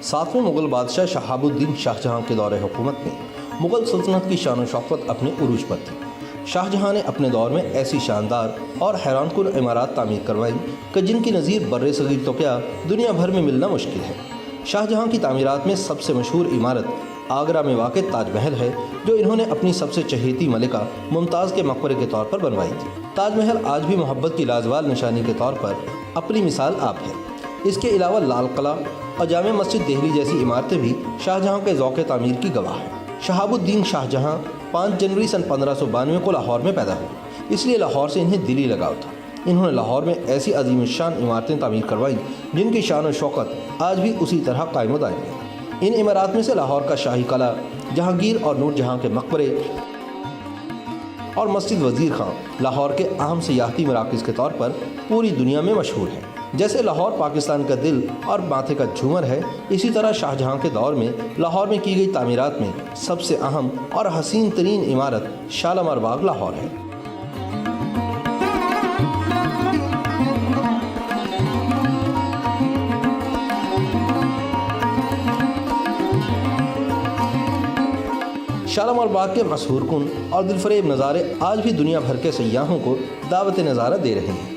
सातवें मुग़ल बादशाह शहाबुद्दीन शाहजहां के दौरे हुकूमत में मुग़ल सल्तनत की शान व शौकत अपने उरूज पर थी। शाहजहां ने अपने दौर में ऐसी शानदार और हैरानकुन इमारत तामीर करवाई कि जिनकी नज़ीर बर्रे सगीर तो क्या दुनिया भर में मिलना मुश्किल है। शाहजहां की तामीरात में सबसे मशहूर इमारत आगरा में वाक़ ताजमहल है, जो इन्होंने अपनी सबसे चहेती मलिका मुमताज़ के मकबरे के तौर पर बनवाई थी। ताजमहल आज भी मोहब्बत की लाजवाल निशानी के तौर पर अपनी मिसाल आप है। इसके अलावा लाल किला और जामे मस्जिद दिल्ली जैसी इमारतें भी शाहजहां के ज़ौक़ तामीर की गवाह हैं। शहाबुद्दीन शाहजहां 5 जनवरी सन 1592 को लाहौर में पैदा हुए, इसलिए लाहौर से इन्हें दिली लगाव था। इन्होंने लाहौर में ऐसी अजीम शान इमारतें तामीर करवाईं जिनकी शान व शौकत आज भी उसी तरह कायम व दायम है। इन इमारत में से लाहौर का शाही किला, जहांगीर और नूरजहां के मकबरे और मस्जिद वज़ीर खां लाहौर के अहम सियाहती मराकज़ के तौर पर पूरी दुनिया में मशहूर है। जैसे लाहौर पाकिस्तान का दिल और माथे का झूमर है, इसी तरह शाहजहां के दौर में लाहौर में की गई तामीरात में सबसे अहम और हसीन तरीन इमारत शालामार बाग लाहौर है। शालामार बाग के मशहूर कुन और दिलफरेब नज़ारे आज भी दुनिया भर के सयाहों को दावत नज़ारा दे रहे हैं।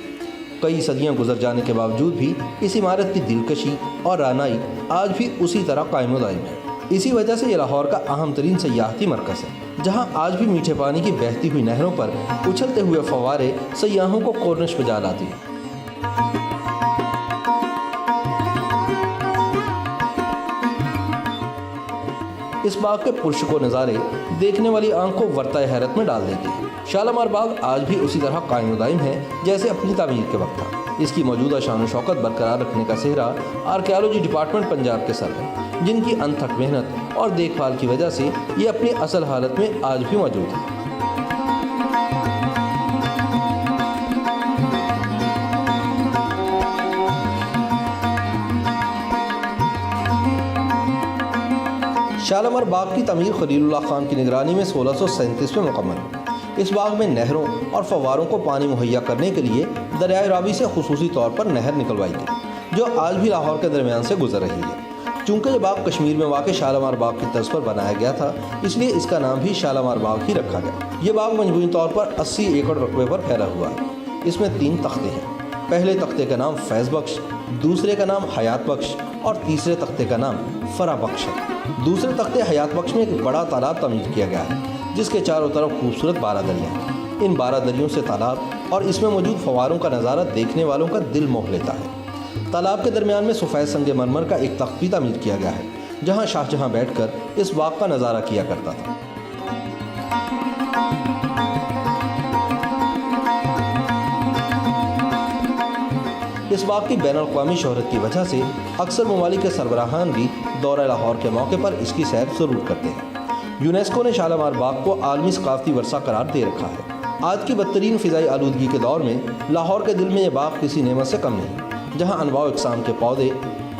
कई सदियां गुजर जाने के बावजूद भी इस इमारत की दिलकशी और रानाई आज भी उसी तरह कायम व दायम है। इसी वजह से ये लाहौर का अहम तरीन सयाहती मरकज़ है, जहां आज भी मीठे पानी की बहती हुई नहरों पर उछलते हुए फव्वारे सयाहों को कोर्निश पे जा लाती हैं। इस बाग के पुरशको नज़ारे देखने वाली आंख को वर्ताए हैरत में डाल देते हैं। शालामार बाग आज भी उसी तरह कायम दायम है जैसे अपनी तामीर के वक्त था। इसकी मौजूदा शान व शौकत बरकरार रखने का सेहरा आर्कियोलॉजी डिपार्टमेंट पंजाब के सर है, जिनकी अनथक मेहनत और देखभाल की वजह से ये अपनी असल हालत में आज भी मौजूद है। शालामार बाग की तमीर खलीलुल्लाह खान की निगरानी में 1637 में मुकम्मल हुई। इस बाग में नहरों और फव्वारों को पानी मुहैया करने के लिए दरियाए रावी से खुसूसी तौर पर नहर निकलवाई गई, जो आज भी लाहौर के दरमियान से गुजर रही है। चूँकि ये बाग कश्मीर में वाक़ शालामार बाग की तर्ज पर बनाया गया था, इसलिए इसका नाम भी शालामार बाग ही रखा गया। ये बाग मजमूई तौर पर 80 एकड़ रकबे पर फैला हुआ है। इसमें 3 तख्ते हैं। पहले तख्ते का नाम फैज़ बख्श, दूसरे का नाम हयात बख्श और तीसरे तख्ते का नाम फरा बख्श है। दूसरे तख्ते हयात बख्श में एक बड़ा तालाब तमीर किया गया है, जिसके चारों तरफ खूबसूरत 12 दरियाँ हैं। इन 12 दरियों से तालाब और इसमें मौजूद फव्वारों का नज़ारा देखने वालों का दिल मोह लेता है। तालाब के दरमियान में सफ़ेद संगे मरमर का एक तख्त भी तमीर किया गया है, जहाँ शाहजहां बैठकर इस बाग का नज़ारा किया करता था। इस बाग की बैनुल-अक़वामी शोहरत की वजह से अक्सर ममालिक के सरबराहान भी दौरा लाहौर के मौके पर इसकी सैर ज़रूर करते हैं। यूनेस्को ने शालामार बाग को आलमी सकाफ़ती वर्सा करार दे रखा है। आज की बदतरीन फ़िज़ाई आलूदगी के दौर में लाहौर के दिल में ये बाग किसी नेमत से कम नहीं, जहाँ अनवाउ इक़साम के पौधे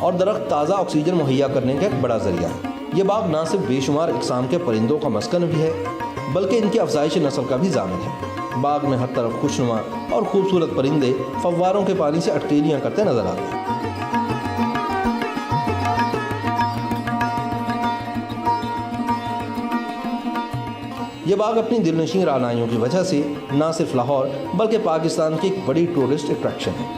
और दरख्त ताज़ा ऑक्सीजन मुहैया करने का एक बड़ा ज़रिया है। ये बाग न सिर्फ बेशुमार इक़साम के परिंदों का मस्कन भी है, बल्कि इनकी अफज़ाइश नस्ल का भी ज़ामिन है। बाग में हर तरफ खुशनुमा और खूबसूरत परिंदे फव्वारों के पानी से अटकेलियाँ करते नजर आते हैं। ये बाग अपनी दिलनशीं रानाइयों की वजह से न सिर्फ लाहौर बल्कि पाकिस्तान की एक बड़ी टूरिस्ट अट्रैक्शन है।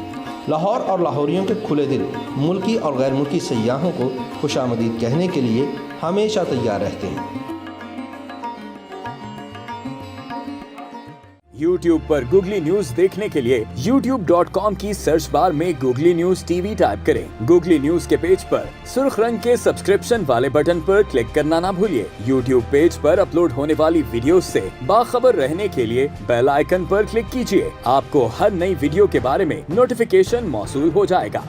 लाहौर और लाहौरियों के खुले दिल मुल्की और गैर मुल्की सयाहों को खुशामदीद कहने के लिए हमेशा तैयार रहते हैं। YouTube पर गूगली न्यूज देखने के लिए youtube.com की सर्च बार में गूगली न्यूज टीवी टाइप करें। गूगली न्यूज के पेज पर सुर्ख रंग के सब्सक्रिप्शन वाले बटन पर क्लिक करना ना भूलिए। YouTube पेज पर अपलोड होने वाली वीडियोस से बाखबर रहने के लिए बेल आइकन पर क्लिक कीजिए। आपको हर नई वीडियो के बारे में नोटिफिकेशन मौसूल हो जाएगा।